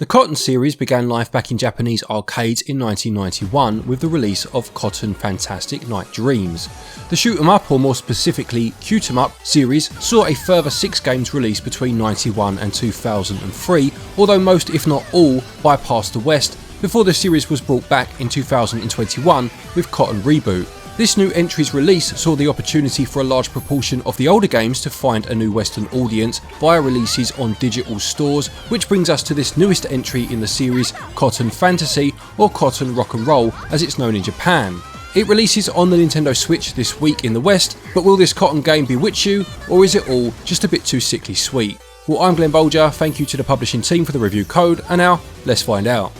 The Cotton series began life back in Japanese arcades in 1991 with the release of Cotton Fantastic Night Dreams. The shoot 'em up, or more specifically Cute 'em up series, saw a further 6 games released between 91 and 2003, although most if not all bypassed the West before the series was brought back in 2021 with Cotton Reboot. This new entry's release saw the opportunity for a large proportion of the older games to find a new Western audience via releases on digital stores, which brings us to this newest entry in the series, Cotton Fantasy, or Cotton Rock and Roll as it's known in Japan. It releases on the Nintendo Switch this week in the West, but will this Cotton game bewitch you, or is it all just a bit too sickly sweet? Well, I'm Glen Bolger, thank you to the publishing team for the review code, and now, let's find out.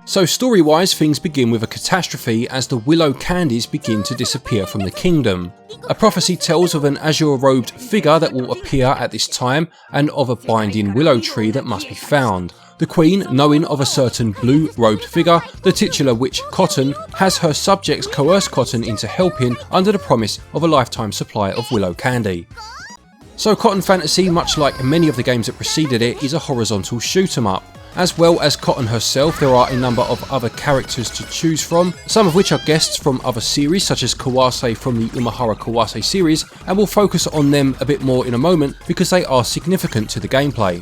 So story-wise, things begin with a catastrophe as the willow candies begin to disappear from the kingdom. A prophecy tells of an azure-robed figure that will appear at this time and of a binding willow tree that must be found. The queen, knowing of a certain blue-robed figure, the titular witch Cotton, has her subjects coerce Cotton into helping under the promise of a lifetime supply of willow candy. So Cotton Fantasy, much like many of the games that preceded it, is a horizontal shoot 'em up. As well as Cotton herself, there are a number of other characters to choose from, some of which are guests from other series such as Kawase from the Umahara Kawase series, and we'll focus on them a bit more in a moment because they are significant to the gameplay.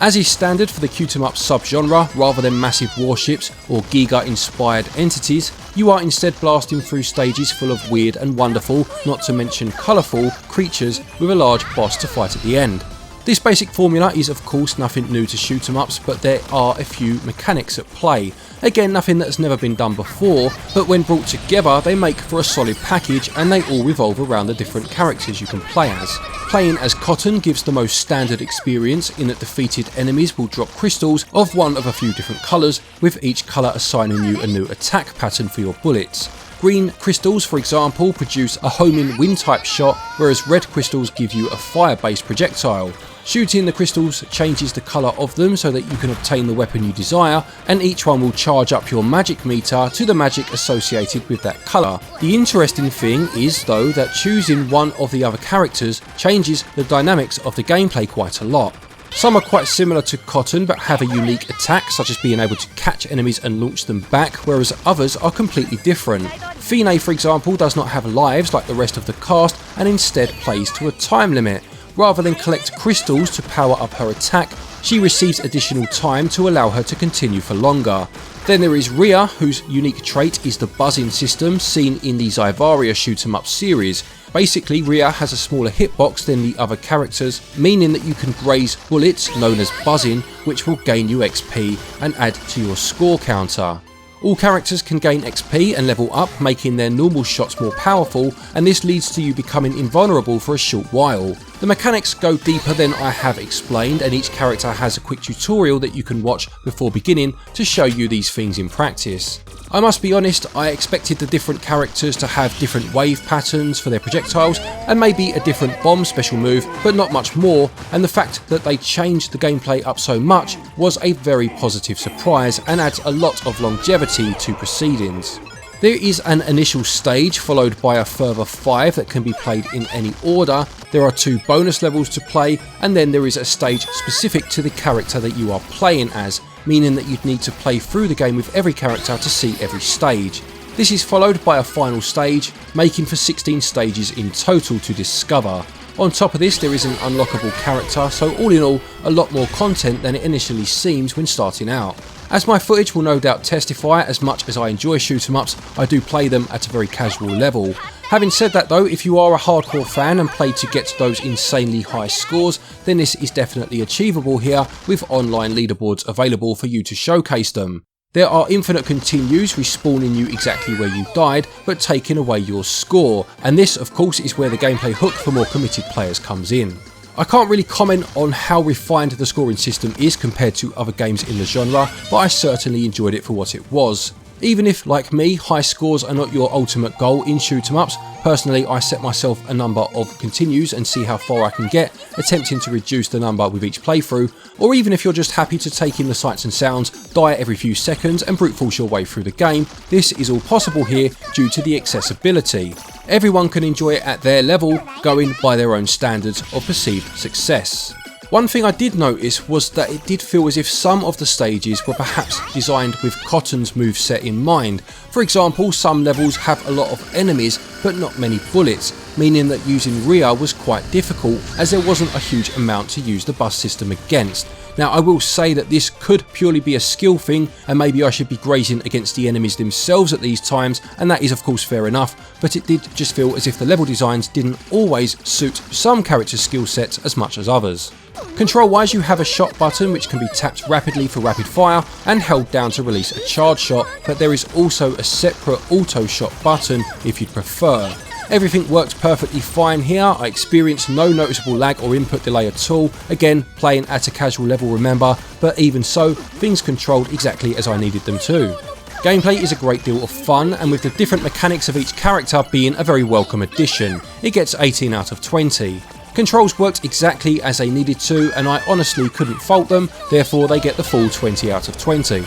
As is standard for the Cute 'em up subgenre, rather than massive warships or Giga-inspired entities, you are instead blasting through stages full of weird and wonderful, not to mention colourful, creatures with a large boss to fight at the end. This basic formula is of course nothing new to shoot 'em ups, but there are a few mechanics at play. Again, nothing that's never been done before, but when brought together they make for a solid package, and they all revolve around the different characters you can play as. Playing as Cotton gives the most standard experience in that defeated enemies will drop crystals of one of a few different colours, with each colour assigning you a new attack pattern for your bullets. Green crystals, for example, produce a homing wind type shot, whereas red crystals give you a fire based projectile. Shooting the crystals changes the colour of them so that you can obtain the weapon you desire, and each one will charge up your magic meter to the magic associated with that colour. The interesting thing is though that choosing one of the other characters changes the dynamics of the gameplay quite a lot. Some are quite similar to Cotton but have a unique attack, such as being able to catch enemies and launch them back, whereas others are completely different. Fine, for example, does not have lives like the rest of the cast and instead plays to a time limit. Rather than collect crystals to power up her attack, she receives additional time to allow her to continue for longer. Then there is Rhea, whose unique trait is the buzzing system seen in the Zyvaria shoot 'em up series. Basically, Rhea has a smaller hitbox than the other characters, meaning that you can graze bullets, known as buzzing, which will gain you XP and add to your score counter. All characters can gain XP and level up, making their normal shots more powerful, and this leads to you becoming invulnerable for a short while. The mechanics go deeper than I have explained, and each character has a quick tutorial that you can watch before beginning to show you these things in practice. I must be honest, I expected the different characters to have different wave patterns for their projectiles and maybe a different bomb special move, but not much more, and the fact that they changed the gameplay up so much was a very positive surprise and adds a lot of longevity to proceedings. There is an initial stage followed by a further 5 that can be played in any order. There are 2 bonus levels to play, and then there is a stage specific to the character that you are playing as, meaning that you'd need to play through the game with every character to see every stage. This is followed by a final stage, making for 16 stages in total to discover. On top of this, there is an unlockable character, so all in all, a lot more content than it initially seems when starting out. As my footage will no doubt testify, as much as I enjoy shoot 'em ups, I do play them at a very casual level. Having said that though, if you are a hardcore fan and play to get those insanely high scores, then this is definitely achievable here, with online leaderboards available for you to showcase them. There are infinite continues respawning you exactly where you died, but taking away your score, and this of course is where the gameplay hook for more committed players comes in. I can't really comment on how refined the scoring system is compared to other games in the genre, but I certainly enjoyed it for what it was. Even if, like me, high scores are not your ultimate goal in shoot 'em ups, personally I set myself a number of continues and see how far I can get, attempting to reduce the number with each playthrough, or even if you're just happy to take in the sights and sounds, die every few seconds and brute force your way through the game, this is all possible here due to the accessibility. Everyone can enjoy it at their level, going by their own standards of perceived success. One thing I did notice was that it did feel as if some of the stages were perhaps designed with Cotton's moveset in mind. For example, some levels have a lot of enemies but not many bullets, meaning that using Rhea was quite difficult as there wasn't a huge amount to use the bus system against. Now I will say that this could purely be a skill thing and maybe I should be grazing against the enemies themselves at these times, and that is of course fair enough, but it did just feel as if the level designs didn't always suit some character skill sets as much as others. Control wise, you have a shot button which can be tapped rapidly for rapid fire and held down to release a charge shot, but there is also a separate auto shot button if you'd prefer. Everything works perfectly fine here. I experienced no noticeable lag or input delay at all, again playing at a casual level remember, but even so, things controlled exactly as I needed them to. Gameplay is a great deal of fun, and with the different mechanics of each character being a very welcome addition. It gets 18 out of 20. Controls worked exactly as they needed to, and I honestly couldn't fault them, therefore they get the full 20 out of 20.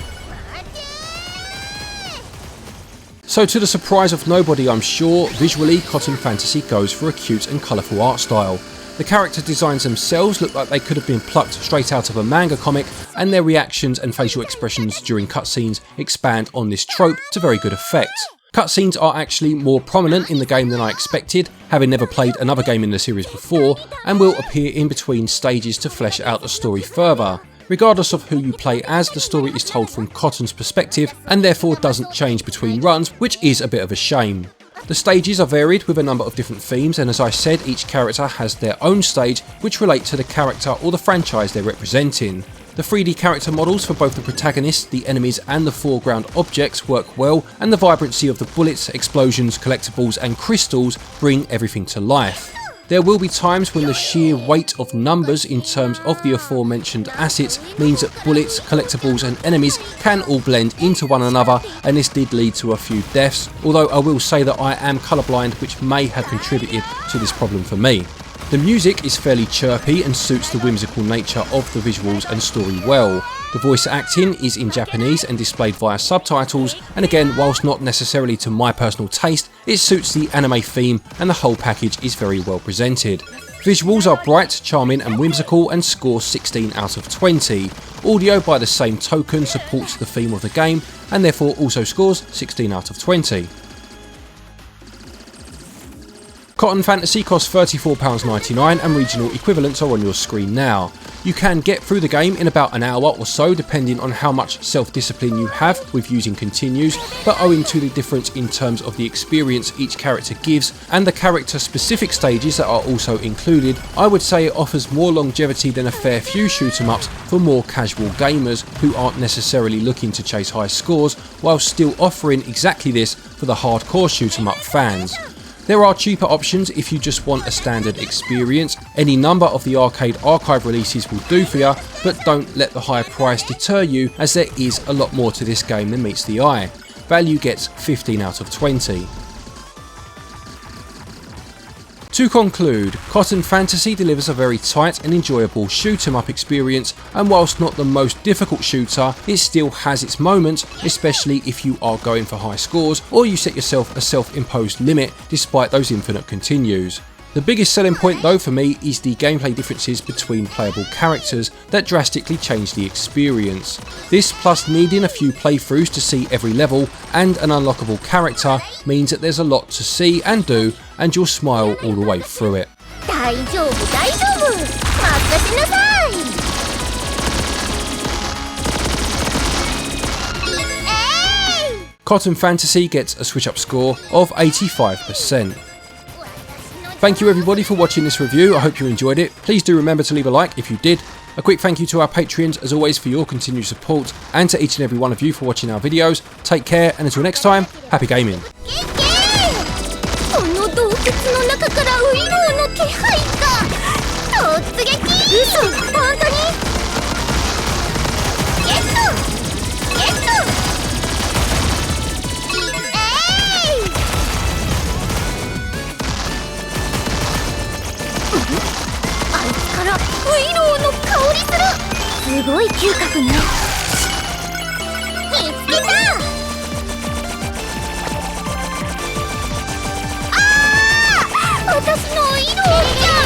So to the surprise of nobody I'm sure, visually Cotton Fantasy goes for a cute and colourful art style. The character designs themselves look like they could have been plucked straight out of a manga comic, and their reactions and facial expressions during cutscenes expand on this trope to very good effect. Cutscenes are actually more prominent in the game than I expected, having never played another game in the series before, and will appear in between stages to flesh out the story further. Regardless of who you play as, the story is told from Cotton's perspective and therefore doesn't change between runs, which is a bit of a shame. The stages are varied with a number of different themes, and as I said, each character has their own stage which relate to the character or the franchise they're representing. The 3D character models for both the protagonists, the enemies and the foreground objects work well, and the vibrancy of the bullets, explosions, collectibles and crystals bring everything to life. There will be times when the sheer weight of numbers in terms of the aforementioned assets means that bullets, collectibles and enemies can all blend into one another, and this did lead to a few deaths, although I will say that I am colourblind, which may have contributed to this problem for me. The music is fairly chirpy and suits the whimsical nature of the visuals and story well. The voice acting is in Japanese and displayed via subtitles, and again, whilst not necessarily to my personal taste, it suits the anime theme and the whole package is very well presented. Visuals are bright, charming and whimsical and score 16 out of 20. Audio by the same token supports the theme of the game and therefore also scores 16 out of 20. Cotton Fantasy costs £34.99 and regional equivalents are on your screen now. You can get through the game in about an hour or so depending on how much self-discipline you have with using continues, but owing to the difference in terms of the experience each character gives and the character specific stages that are also included, I would say it offers more longevity than a fair few shoot 'em ups for more casual gamers who aren't necessarily looking to chase high scores, while still offering exactly this for the hardcore shoot 'em up fans. There are cheaper options if you just want a standard experience. Any number of the arcade archive releases will do for you, but don't let the high price deter you, as there is a lot more to this game than meets the eye. Value gets 15 out of 20. To conclude, Cotton Fantasy delivers a very tight and enjoyable shoot 'em up experience, and whilst not the most difficult shooter, it still has its moments, especially if you are going for high scores or you set yourself a self-imposed limit despite those infinite continues. The biggest selling point though for me is the gameplay differences between playable characters that drastically change the experience. This, plus needing a few playthroughs to see every level and an unlockable character, means that there's a lot to see and do, and you'll smile all the way through it. Cotton Fantasy gets a SwitchUp score of 85%. Thank you everybody for watching this review, I hope you enjoyed it. Please do remember to leave a like if you did. A quick thank you to our Patreons as always for your continued support, and to each and every one of you for watching our videos. Take care, and until next time, happy gaming.すごい嗅覚ね。見つけた。あー私の色じゃ